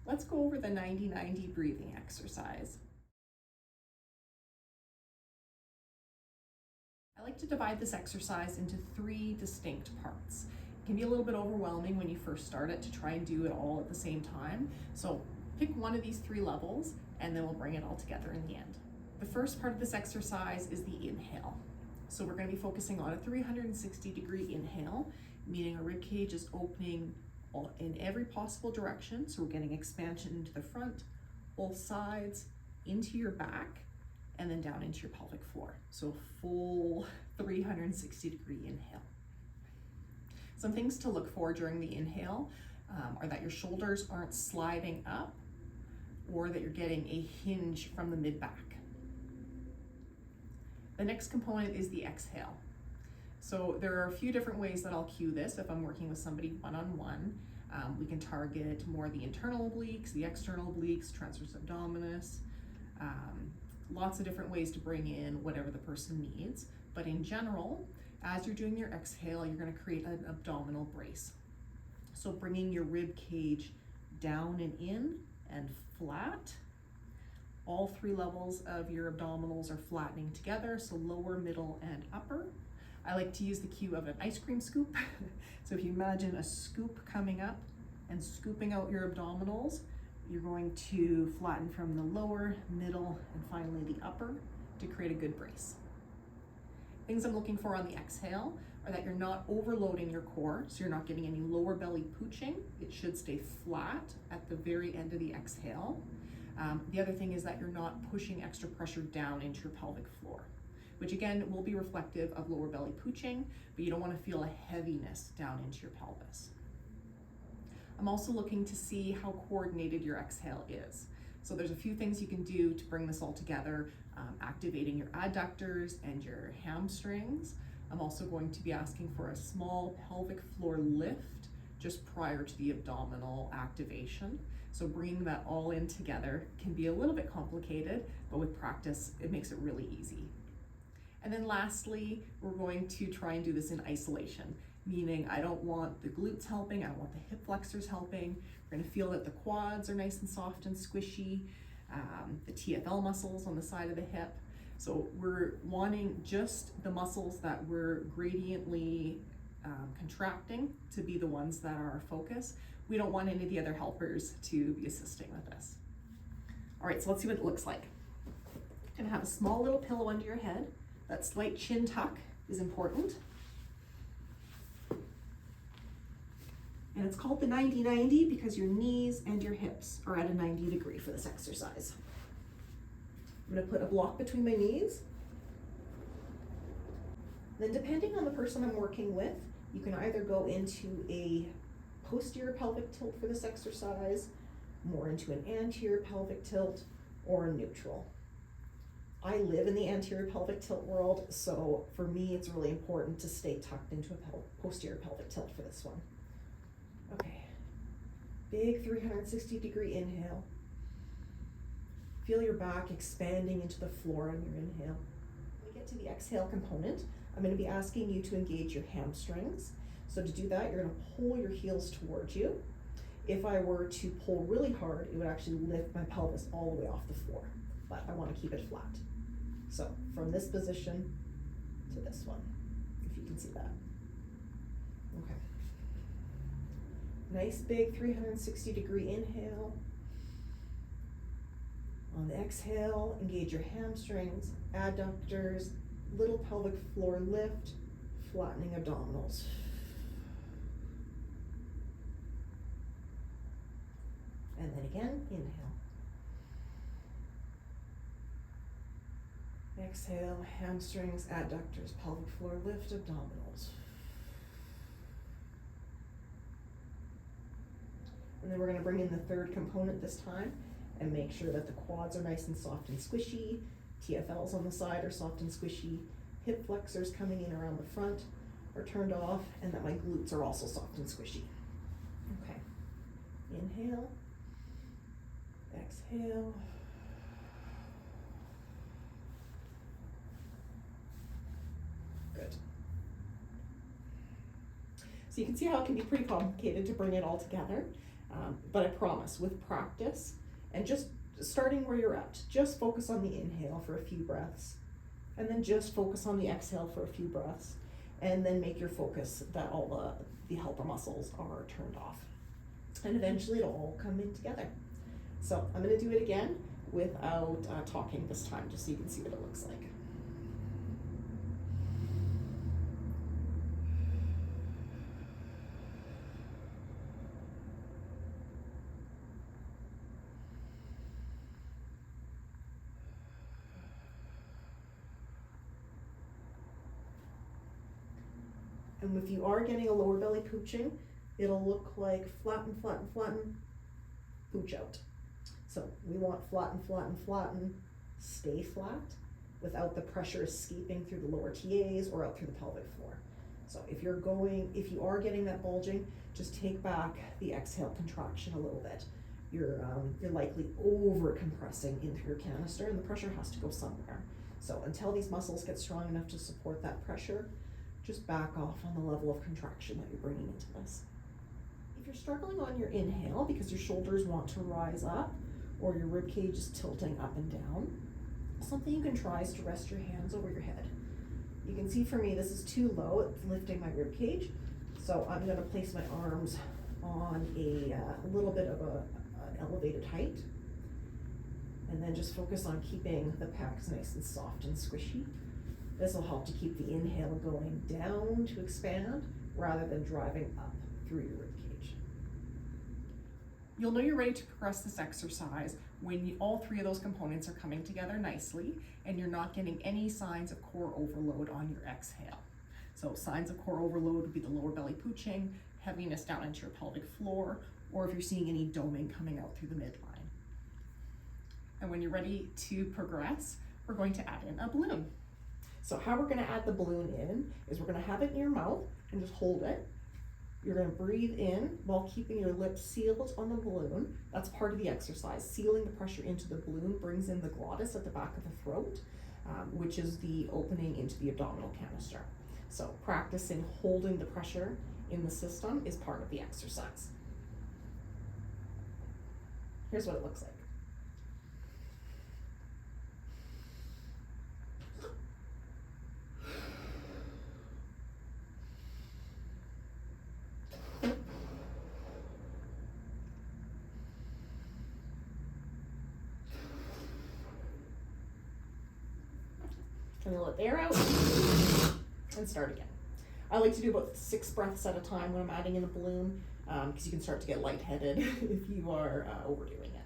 Let's go over the 90-90 breathing exercise. I like to divide this exercise into 3 distinct parts. It can be a little bit overwhelming when you first start it to try and do it all at the same time. So pick one of these 3 levels and then we'll bring it all together in the end. The first part of this exercise is the inhale. So we're going to be focusing on a 360-degree inhale, meaning our rib cage is opening in every possible direction. So we're getting expansion into the front, both sides, into your back, and then down into your pelvic floor. So full 360-degree inhale. Some things to look for during the inhale are that your shoulders aren't sliding up or that you're getting a hinge from the mid-back. The next component is the exhale. So there are a few different ways that I'll cue this if I'm working with somebody one-on-one. We can target more the internal obliques, the external obliques, transverse abdominis, lots of different ways to bring in whatever the person needs. But in general, as you're doing your exhale, you're going to create an abdominal brace. So bringing your rib cage down and in and flat. All 3 levels of your abdominals are flattening together, so lower, middle, and upper. I like to use the cue of an ice cream scoop. So if you imagine a scoop coming up and scooping out your abdominals, you're going to flatten from the lower, middle, and finally the upper to create a good brace. Things I'm looking for on the exhale are that you're not overloading your core, so you're not getting any lower belly pooching. It should stay flat at the very end of the exhale. The other thing is that you're not pushing extra pressure down into your pelvic floor, which again will be reflective of lower belly pooching, but you don't want to feel a heaviness down into your pelvis. I'm also looking to see how coordinated your exhale is. So there's a few things you can do to bring this all together, activating your adductors and your hamstrings. I'm also going to be asking for a small pelvic floor lift just prior to the abdominal activation. So bringing that all in together can be a little bit complicated, but with practice, it makes it really easy. And then lastly, we're going to try and do this in isolation, meaning I don't want the glutes helping, I don't want the hip flexors helping. We're gonna feel that the quads are nice and soft and squishy, the TFL muscles on the side of the hip. So we're wanting just the muscles that we're gradiently contracting to be the ones that are our focus. We don't want any of the other helpers to be assisting with this. All right, so let's see what it looks like. You're gonna have a small little pillow under your head. That slight chin tuck is important. And it's called the 90-90 because your knees and your hips are at a 90 degree for this exercise. I'm gonna put a block between my knees. Then depending on the person I'm working with, you can either go into a posterior pelvic tilt for this exercise, more into an anterior pelvic tilt, or a neutral. I live in the anterior pelvic tilt world, so for me it's really important to stay tucked into a posterior pelvic tilt for this one. Okay, big 360-degree inhale. Feel your back expanding into the floor on your inhale. When we get to the exhale component, I'm going to be asking you to engage your hamstrings. So to do that, you're going to pull your heels towards you. If I were to pull really hard, it would actually lift my pelvis all the way off the floor, but I want to keep it flat. So from this position to this one, if you can see that. Okay. Nice big 360-degree inhale. On the exhale, engage your hamstrings, adductors, little pelvic floor lift, flattening abdominals. And then again, inhale. Exhale, hamstrings, adductors, pelvic floor lift, abdominals. And then we're going to bring in the third component this time and make sure that the quads are nice and soft and squishy. TFLs on the side are soft and squishy. Hip flexors coming in around the front are turned off, and that my glutes are also soft and squishy. Okay. Inhale. Exhale. Good. So you can see how it can be pretty complicated to bring it all together. But I promise, with practice and just starting where you're at, just focus on the inhale for a few breaths, and then just focus on the exhale for a few breaths, and then make your focus that all the helper muscles are turned off. And eventually it'll all come in together. So I'm gonna do it again without talking this time, just so you can see what it looks like. And if you are getting a lower belly pooching, it'll look like flatten, flatten, flatten, pooch out. So we want flatten, flatten, flatten, stay flat without the pressure escaping through the lower TAs or out through the pelvic floor. So if you are getting that bulging, just take back the exhale contraction a little bit. You're likely over compressing into your canister, and the pressure has to go somewhere. So until these muscles get strong enough to support that pressure, just back off on the level of contraction that you're bringing into this. If you're struggling on your inhale because your shoulders want to rise up or your rib cage is tilting up and down, something you can try is to rest your hands over your head. You can see for me this is too low, it's lifting my rib cage. So I'm going to place my arms on a little bit of an elevated height, and then just focus on keeping the pecs nice and soft and squishy. This will help to keep the inhale going down to expand rather than driving up through your rib cage. You'll know you're ready to progress this exercise when all three of those components are coming together nicely and you're not getting any signs of core overload on your exhale. So signs of core overload would be the lower belly pooching, heaviness down into your pelvic floor, or if you're seeing any doming coming out through the midline. And when you're ready to progress, we're going to add in a balloon. So how we're going to add the balloon in is we're going to have it in your mouth and just hold it. You're going to breathe in while keeping your lips sealed on the balloon. That's part of the exercise. Sealing the pressure into the balloon brings in the glottis at the back of the throat, which is the opening into the abdominal canister. So practicing holding the pressure in the system is part of the exercise. Here's what it looks like. Gonna let the air out and start again. I like to do about 6 breaths at a time when I'm adding in a balloon, because you can start to get lightheaded if you are overdoing it.